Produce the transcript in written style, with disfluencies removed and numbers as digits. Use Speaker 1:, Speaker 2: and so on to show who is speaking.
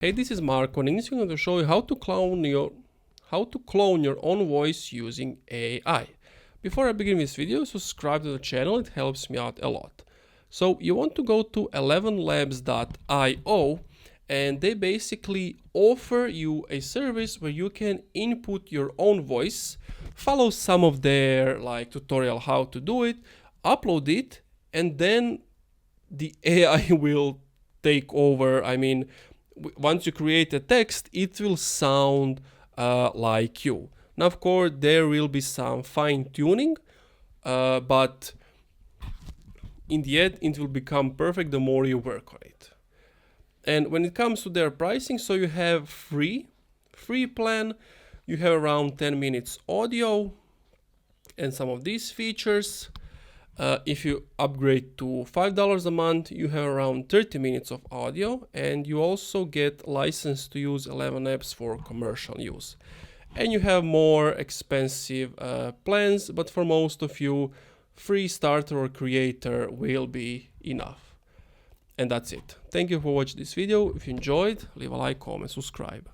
Speaker 1: Hey, this is Marko, and in this video I'm going to show you how to clone your own voice using AI. Before I begin this video, subscribe to the channel, it helps me out a lot. So you want to go to 11labs.io, and they basically offer you a service where you can input your own voice, follow some of their tutorial how to do it, upload it, and then the AI will take over. Once you create a text, it will sound like you. Now, of course, there will be some fine tuning, but in the end, it will become perfect the more you work on it. And when it comes to their pricing, so you have free plan, you have around 10 minutes audio and some of these features. If you upgrade to $5 a month, you have around 30 minutes of audio, and you also get license to use 11 apps for commercial use. And you have more expensive plans, but for most of you, free starter or creator will be enough. And that's it. Thank you for watching this video. If you enjoyed, leave a like, comment, subscribe.